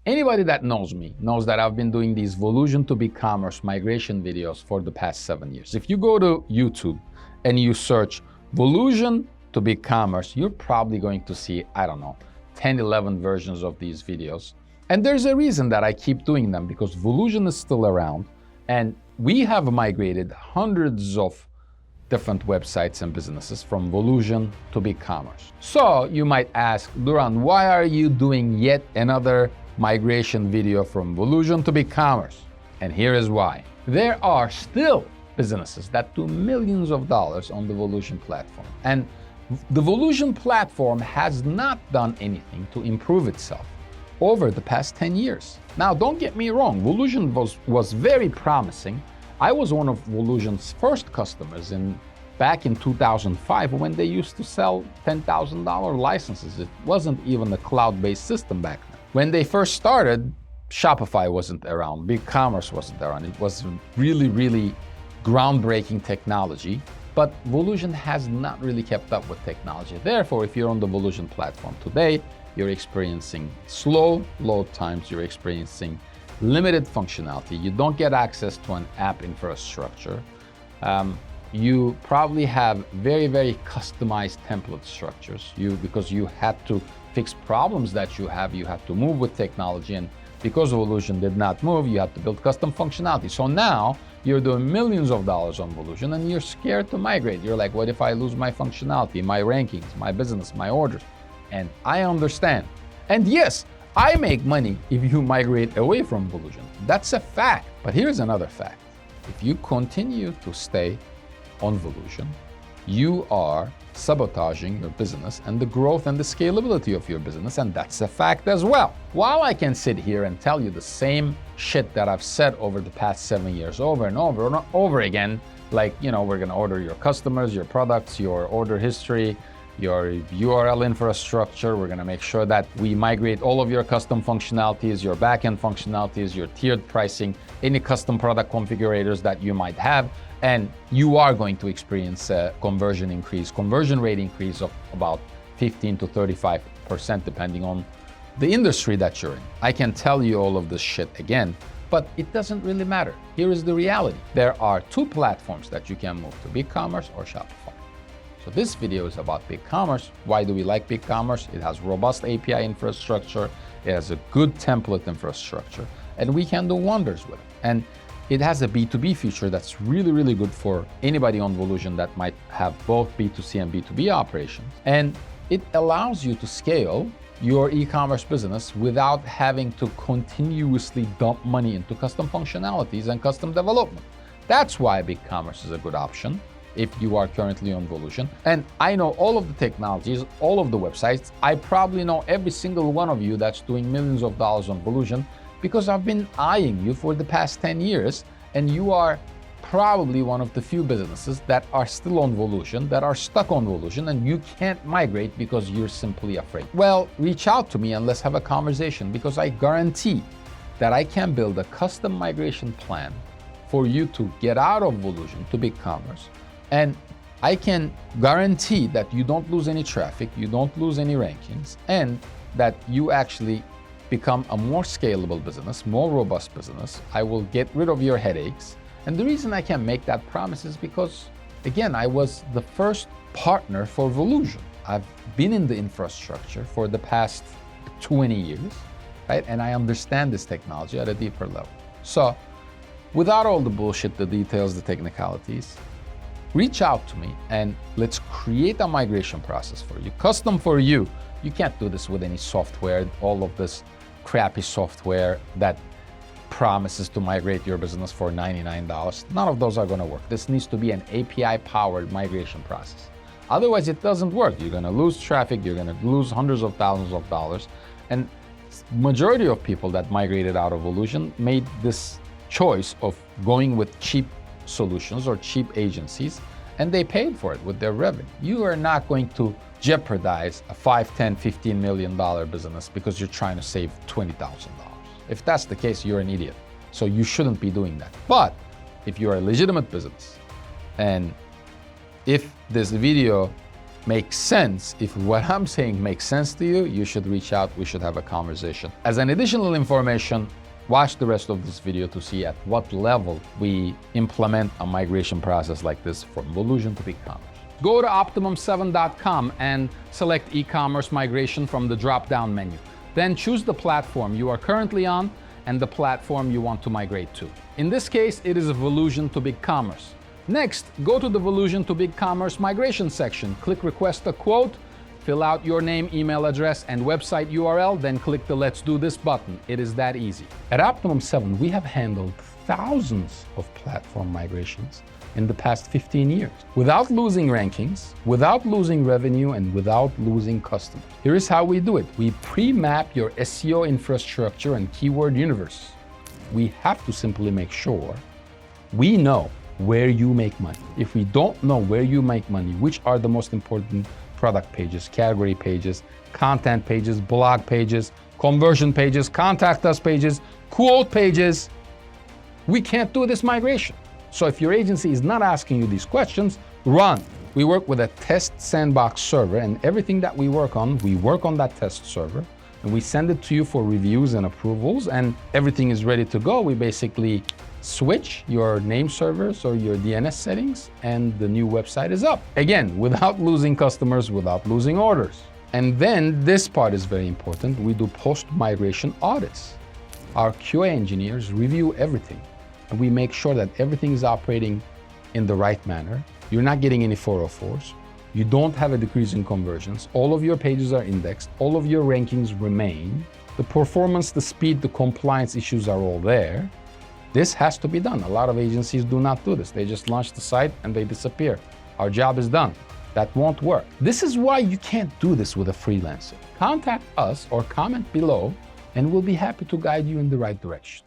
Anybody that knows me knows that I've been doing these Volusion to BigCommerce migration videos for the past 7 years. If you go to YouTube and you search Volusion to BigCommerce, you're probably going to see, I don't know, 10, 11 versions of these videos. And there's a reason that I keep doing them, because Volusion is still around and we have migrated hundreds of different websites and businesses from Volusion to BigCommerce. So you might ask, Duran, why are you doing yet another migration video from Volusion to BigCommerce? And here is why. There are still businesses that do millions of dollars on the Volusion platform. And the Volusion platform has not done anything to improve itself over the past 10 years. Now, don't get me wrong, Volusion was very promising. I was one of Volusion's first customers back in 2005 when they used to sell $10,000 licenses. It wasn't even a cloud-based system back then. When they first started, Shopify wasn't around, BigCommerce wasn't around. It was really, really groundbreaking technology, but Volusion has not really kept up with technology. Therefore, if you're on the Volusion platform today, you're experiencing slow load times, you're experiencing limited functionality, you don't get access to an app infrastructure, you probably have very, very customized template structures. Because you had to fix problems that you have to move with technology, and because Volusion did not move, you had to build custom functionality. So now you're doing millions of dollars on Volusion and you're scared to migrate. You're like, what if I lose my functionality, my rankings, my business, my orders? And I understand. And yes, I make money if you migrate away from Volusion. That's a fact. But here's another fact. If you continue to stay on Volusion, you are sabotaging your business and the growth and the scalability of your business, and that's a fact as well. While I can sit here and tell you the same shit that I've said over the past 7 years over and over and over again, like, we're gonna order your customers, your products, your order history, your URL infrastructure, we're gonna make sure that we migrate all of your custom functionalities, your backend functionalities, your tiered pricing, any custom product configurators that you might have, and you are going to experience a conversion rate increase of about 15 to 35% depending on the industry that you're in. I can tell you all of this shit again, but it doesn't really matter. Here is the reality. There are two platforms that you can move to, BigCommerce or Shopify. So this video is about BigCommerce. Why do we like BigCommerce? It has robust API infrastructure, it has a good template infrastructure, and we can do wonders with it. And it has a B2B feature that's really, really good for anybody on Volusion that might have both B2C and B2B operations. And it allows you to scale your e-commerce business without having to continuously dump money into custom functionalities and custom development. That's why BigCommerce is a good option if you are currently on Volusion. And I know all of the technologies, all of the websites. I probably know every single one of you that's doing millions of dollars on Volusion, because I've been eyeing you for the past 10 years, and you are probably one of the few businesses that are still on Volusion, that are stuck on Volusion, and you can't migrate because you're simply afraid. Well, reach out to me and let's have a conversation, because I guarantee that I can build a custom migration plan for you to get out of Volusion to BigCommerce. And I can guarantee that you don't lose any traffic, you don't lose any rankings, and that you actually become a more scalable business, more robust business. I will get rid of your headaches. And the reason I can make that promise is because, again, I was the first partner for Volusion. I've been in the infrastructure for the past 20 years, right? And I understand this technology at a deeper level. So without all the bullshit, the details, the technicalities, reach out to me and let's create a migration process for you, custom for you. You can't do this with any software, all of this crappy software that promises to migrate your business for $99. None of those are gonna work. This needs to be an API-powered migration process. Otherwise, it doesn't work. You're gonna lose traffic, you're gonna lose hundreds of thousands of dollars. And majority of people that migrated out of Volusion made this choice of going with cheap solutions or cheap agencies, and they paid for it with their revenue. You are not going to jeopardize a $5, $10, $15 million business because you're trying to save $20,000. If that's the case, you're an idiot. So you shouldn't be doing that. But if you're a legitimate business, and if this video makes sense, if what I'm saying makes sense to you, you should reach out, we should have a conversation. As an additional information, watch the rest of this video to see at what level we implement a migration process like this from Volusion to BigCommerce. Go to Optimum7.com and select eCommerce migration from the drop-down menu. Then choose the platform you are currently on and the platform you want to migrate to. In this case, it is Volusion to BigCommerce. Next, go to the Volusion to BigCommerce migration section. Click Request a Quote, fill out your name, email address, and website URL, then click the Let's Do This button. It is that easy. At Optimum 7, we have handled thousands of platform migrations in the past 15 years without losing rankings, without losing revenue, and without losing customers. Here is how we do it. We pre-map your SEO infrastructure and keyword universe. We have to simply make sure we know where you make money. If we don't know where you make money, which are the most important product pages, category pages, content pages, blog pages, conversion pages, contact us pages, quote pages, we can't do this migration. So if your agency is not asking you these questions, run. We work with a test sandbox server, and everything that we work on that test server, and we send it to you for reviews and approvals, and everything is ready to go. We basically switch your name servers or your DNS settings, and the new website is up. Again, without losing customers, without losing orders. And then this part is very important. We do post-migration audits. Our QA engineers review everything, and we make sure that everything is operating in the right manner. You're not getting any 404s. You don't have a decrease in conversions. All of your pages are indexed. All of your rankings remain. The performance, the speed, the compliance issues are all there. This has to be done. A lot of agencies do not do this. They just launch the site and they disappear. Our job is done. That won't work. This is why you can't do this with a freelancer. Contact us or comment below, and we'll be happy to guide you in the right direction.